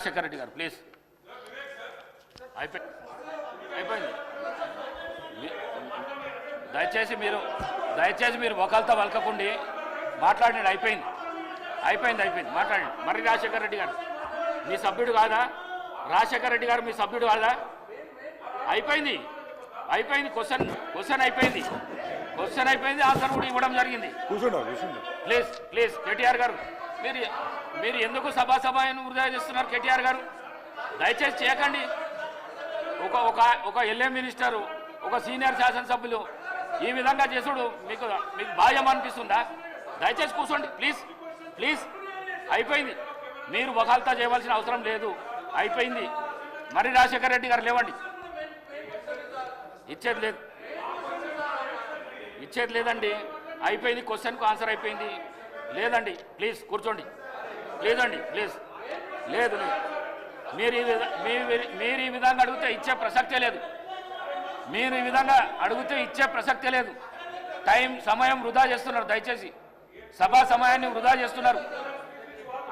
శేఖర్ రెడ్డి గారు ప్లీజ్. అయిపోయింది. దయచేసి మీరు ఒకళ్ళతో వలకకుండి మాట్లాడండి. అయిపోయింది మాట్లాడండి. మరి రాజశేఖర్ రెడ్డి గారు మీ సభ్యుడు కాదా? రాజశేఖర్ రెడ్డి గారు మీ సభ్యుడు కాదా? అయిపోయింది. క్వశ్చన్ అయిపోయింది. ఆన్సర్ కూడా ఇవ్వడం జరిగింది. ప్లీజ్ కేటీఆర్ గారు మీరు ఎందుకు సభాను వృధా చేస్తున్నారు? కేటీఆర్ గారు దయచేసి చేయకండి. ఒక ఎల్ఏ మినిస్టరు, ఒక సీనియర్ శాసనసభ్యులు ఈ విధంగా చేసుడు మీకు భావ్యం అనిపిస్తుందా? దయచేసి కూర్చోండి ప్లీజ్. అయిపోయింది. మీరు వకాల్తా చేయవలసిన అవసరం లేదు. అయిపోయింది. మరి రాజశేఖర్ రెడ్డి గారు లేవండి. ఇచ్చేది లేదండి. అయిపోయింది. క్వశ్చన్కు ఆన్సర్ అయిపోయింది. లేదండి ప్లీజ్ కూర్చోండి. ప్లీజ్ లేదు. మీరు ఈ విధంగా అడిగితే ఇచ్చే ప్రసక్తే లేదు. సమయం వృధా చేస్తున్నారు. దయచేసి సభా సమయాన్ని వృధా చేస్తున్నారు.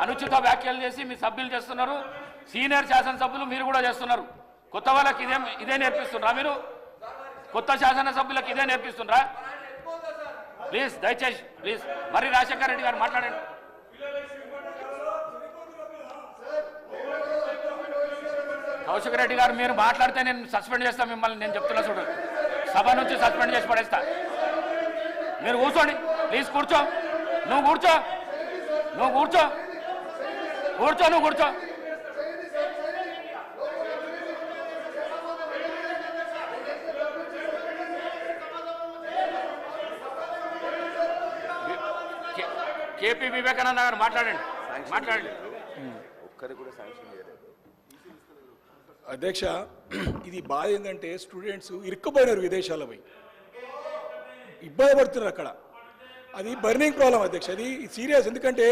అనుచిత వ్యాఖ్యలు చేసి మీ సభ్యులు చేస్తున్నారు. సీనియర్ శాసనసభ్యులు మీరు కూడా చేస్తున్నారు. కొత్త వాళ్ళకి ఇదే నేర్పిస్తున్నారా? మీరు కొత్త శాసనసభ్యులకు ఇదే నేర్పిస్తున్నారా? ప్లీజ్ దయచేసి మరి రాజశేఖర్ రెడ్డి గారు మాట్లాడండి. కౌశిక్ రెడ్డి గారు మీరు మాట్లాడితే నేను సస్పెండ్ చేస్తాను మిమ్మల్ని. నేను చెప్తున్నా చూడు, సభ నుంచి సస్పెండ్ చేసి పడేస్తా. మీరు కూర్చోండి ప్లీజ్. నువ్వు కూర్చో. కేపీ వివేకానంద గారు మాట్లాడండి. అధ్యక్ష, ఇది బాధ ఏంటంటే స్టూడెంట్స్ ఇరుక్కుపోయినారు విదేశాల పోయి ఇబ్బంది పడుతున్నారు అక్కడ. అది బర్నింగ్ ప్రాబ్లం అధ్యక్ష. అది సీరియస్. ఎందుకంటే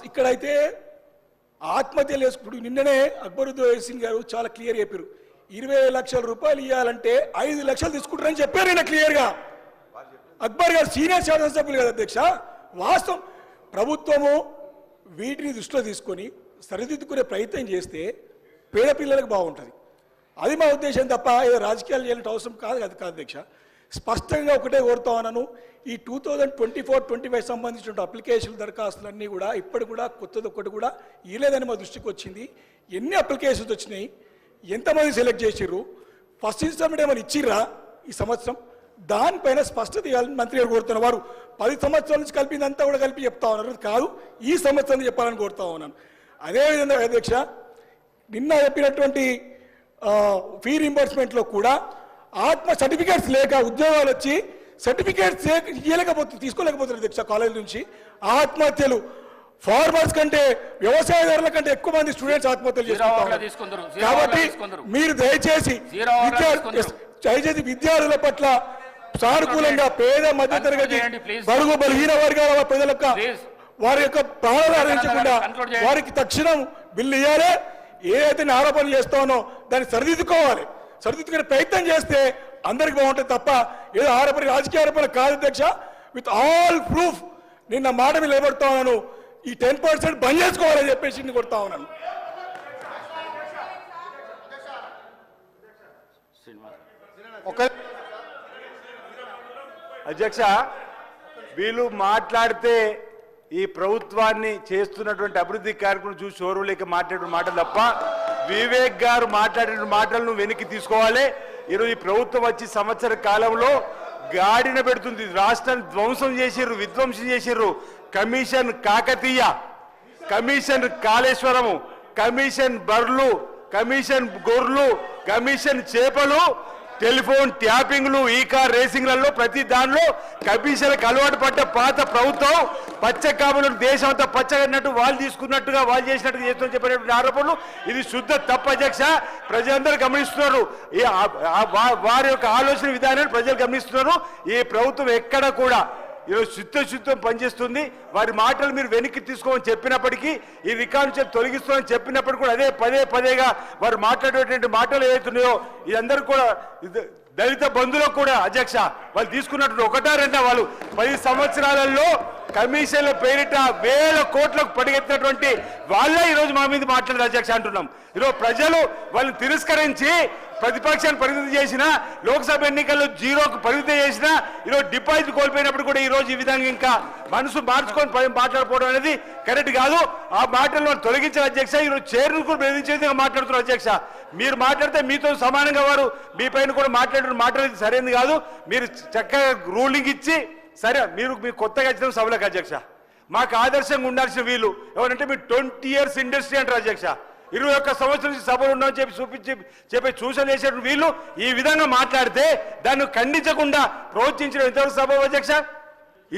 ఇక్కడైతే ఆత్మహత్యలు చేసుకుంటూ నిన్ననే అక్బరుద్దీన్ గారు చాలా క్లియర్ చెప్పారు. 20 లక్షల రూపాయలు ఇవ్వాలంటే 5 లక్షలు తీసుకుంటారని చెప్పారు ఈయన క్లియర్గా. అక్బర్ గారు సీనియర్ శాసనసభ్యులు కదా అధ్యక్ష. వాస్తవం ప్రభుత్వము వీటిని దృష్టిలో తీసుకొని సరిదిద్దుకునే ప్రయత్నం చేస్తే పేద పిల్లలకు బాగుంటుంది. అది మా ఉద్దేశం తప్ప ఏదో రాజకీయాలు చేయాలంటే అవసరం కాదు అధ్యక్ష. స్పష్టంగా ఒకటే కోరుతా ఉన్నాను. ఈ 2024-25 సంబంధించిన అప్లికేషన్ దరఖాస్తులన్నీ కూడా ఇప్పటికి కూడా కొత్తది ఒక్కటి కూడా ఇవ్వలేదని మా దృష్టికి వచ్చింది. ఎన్ని అప్లికేషన్స్ వచ్చినాయి, ఎంతమంది సెలెక్ట్ చేసిర్రు, ఫస్ట్ ఇన్స్టాల్మెంట్ ఏమైనా ఇచ్చిర్రా ఈ సంవత్సరం, దానిపైన స్పష్టత ఇవ్వాలని మంత్రి గారు కోరుతున్నారు. వారు 10 సంవత్సరాల నుంచి కలిపిందంతా కూడా కలిపి చెప్తా ఉన్నారు. కాదు, ఈ సంవత్సరం చెప్పాలని కోరుతా ఉన్నాను. అదేవిధంగా అధ్యక్ష, నిన్న చెప్పినటువంటి ఫీ రింబర్స్మెంట్లో కూడా ఆత్మ సర్టిఫికేట్స్ లేక ఉద్యోగాలు వచ్చి సర్టిఫికేట్స్ తీసుకోలేకపోతున్నారు అధ్యక్ష. కాలేజ్ నుంచి ఆత్మహత్యలు ఫార్మర్స్ కంటే వ్యవసాయదారుల కంటే ఎక్కువ మంది స్టూడెంట్స్ ఆత్మహత్యలు చేసుకుంటారు. కాబట్టి మీరు దయచేసి విద్యార్థుల పట్ల సానుకూలంగా పేద మధ్యతరగతి బడుగు బలహీన వర్గాల ప్రజలకు వారి యొక్క ప్రాణాలు హరించకుండా వారికి తక్షణం బిల్లు ఇవ్వాలి. ఏదైతే ఆరోపణలు చేస్తానో దాన్ని సరిదిద్దుకునే ప్రయత్నం చేస్తే అందరికి బాగుంటుంది తప్ప ఏదో రాజకీయ ఆరోపణ కాదు అధ్యక్ష. విత్ ఆల్ ప్రూఫ్ నిన్న మాట మీద నిలబడతా ఉన్నాను. ఈ 10% బంద్ చేసుకోవాలని చెప్పేసి కొడతా ఉన్నాను. అధ్యక్ష, వీళ్ళు మాట్లాడితే ఈ ప్రభుత్వాన్ని చేస్తున్నటువంటి అభివృద్ధి కార్యక్రమం చూసి చోరులేక మాట్లాడిన మాటలు తప్ప వివేక్ గారు మాట్లాడిన మాటలను వెనక్కి తీసుకోవాలి. ఈరోజు ఈ ప్రభుత్వం వచ్చి సంవత్సర కాలంలో గాడిన పెడుతుంది. రాష్ట్రాన్ని విధ్వంసం చేసిర్రు. Commission Kakatiya, commission Kaleshwaram, commission బర్లు, కమిషన్ గొర్రెలు, కమిషన్ చేపలు, టెలిఫోన్ ట్యాపింగ్లు, ఈ కార్ రేసింగ్లలో ప్రతి దానిలో కమిషన్లకు అలవాటు పడ్డ పాత ప్రభుత్వం పచ్చకాములను దేశం అంతా పచ్చగన్నట్టు వాళ్ళు తీసుకున్నట్టుగా వాళ్ళు చేసినట్టుగా చేస్తూ చెప్పినటువంటి ఆరోపణలు ఇది శుద్ధ తప్పు అధ్యక్ష. ప్రజలందరూ గమనిస్తున్నారు. వారి యొక్క ఆలోచన విధానాన్ని ప్రజలు గమనిస్తున్నారు. ఈ ప్రభుత్వం ఎక్కడ కూడా ఈరోజు చిత్తశుద్ధం పనిచేస్తుంది. వారి మాటలు మీరు వెనక్కి తీసుకోమని చెప్పినప్పటికీ, ఈ రికార్డు నుంచి తొలగిస్తామని చెప్పినప్పటికీ కూడా అదే పదేగా వారు మాట్లాడేటువంటి మాటలు ఏవైతున్నాయో ఇదందరూ కూడా దళిత బంధువులకు కూడా అధ్యక్ష వాళ్ళు తీసుకున్నటువంటి 1-2 వాళ్ళు 10 సంవత్సరాలలో కమిషన్ల పేరిట వేల కోట్లకు పడిగెత్తినటువంటి వాళ్ళే ఈరోజు మా మీద మాట్లాడారు అధ్యక్ష అంటున్నాం. ఈరోజు ప్రజలు వాళ్ళని తిరస్కరించి ప్రతిపక్షాన్ని పరిమితం చేసిన, లోక్సభ ఎన్నికల్లో జీరోకు పరిమితం చేసిన, ఈరోజు డిపాజిట్ కోల్పోయినప్పుడు కూడా ఈరోజు ఈ విధంగా ఇంకా మనసు మార్చుకొని మాట్లాడుకోవడం అనేది కరెక్ట్ కాదు. ఆ మాటలను తొలగించిన అధ్యక్ష ఈరోజు చైర్ను కూడా బెదిరించే విధంగా మాట్లాడుతున్నారు అధ్యక్ష. మీరు మాట్లాడితే మీతో సమానంగా వారు మీ పైన కూడా మాట్లాడేది సరైనది కాదు. మీరు చక్కగా రూలింగ్ ఇచ్చి సరే మీరు కొత్తగా వచ్చిన సభలకు అధ్యక్ష మాకు ఆదర్శంగా ఉండాల్సిన వీళ్ళు ఎవరంటే మీరు 20 years ఇండస్ట్రీ అంటారు అధ్యక్ష. 21 సంవత్సరం నుంచి సభలు ఉన్నామని చెప్పి సూచన చేసేటువంటి వీళ్ళు ఈ విధంగా మాట్లాడితే దాన్ని ఖండించకుండా ప్రోత్సహించడం ఎంతవరకు సభ అధ్యక్ష?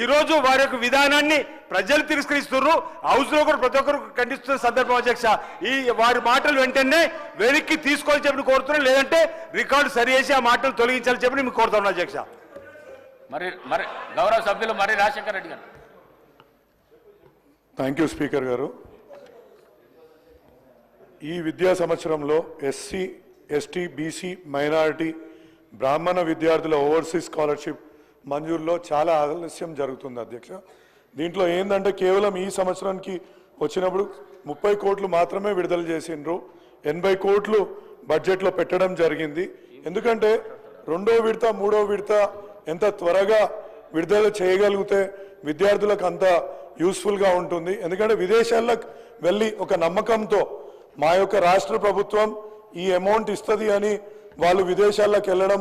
ఈ రోజు వారి యొక్క విధానాన్ని ప్రజలు తిరస్కరిస్తున్నారు. హౌస్ లో కూడా ప్రతి ఒక్కరు ఖండిస్తున్న సందర్భం అధ్యక్ష. ఈ వారి మాటలు వెంటనే వెనక్కి తీసుకొని చెప్పి కోరుతున్నాం, లేదంటే రికార్డు సరి చేసి ఆ మాటలు తొలగించాలని చెప్పి మీకు కోరుతున్నాం అధ్యక్ష. మరి గౌరవ సభ్యులు మరి రాజశేఖర్ రెడ్డి గారు. థ్యాంక్ యూ స్పీకర్ గారు. ఈ విద్యా సంవత్సరంలో ఎస్సీ, ఎస్టీ, బీసీ, మైనారిటీ, బ్రాహ్మణ విద్యార్థుల ఓవర్సీస్ స్కాలర్షిప్ మంజూరులో చాలా ఆలస్యం జరుగుతుంది అధ్యక్ష. దీంట్లో ఏంటంటే కేవలం ఈ సంవత్సరానికి వచ్చినప్పుడు 30 కోట్లు మాత్రమే విడుదల చేసిండ్రు. 80 కోట్లు బడ్జెట్లో పెట్టడం జరిగింది. ఎందుకంటే రెండో విడత, మూడో విడత ఎంత త్వరగా విడుదల చేయగలిగితే విద్యార్థులకు అంత యూస్ఫుల్గా ఉంటుంది. ఎందుకంటే విదేశాలకు వెళ్ళి ఒక నమ్మకంతో మా యొక్క రాష్ట్ర ప్రభుత్వం ఈ అమౌంట్ ఇస్తుంది అని వాళ్ళు విదేశాలకు వెళ్ళడము,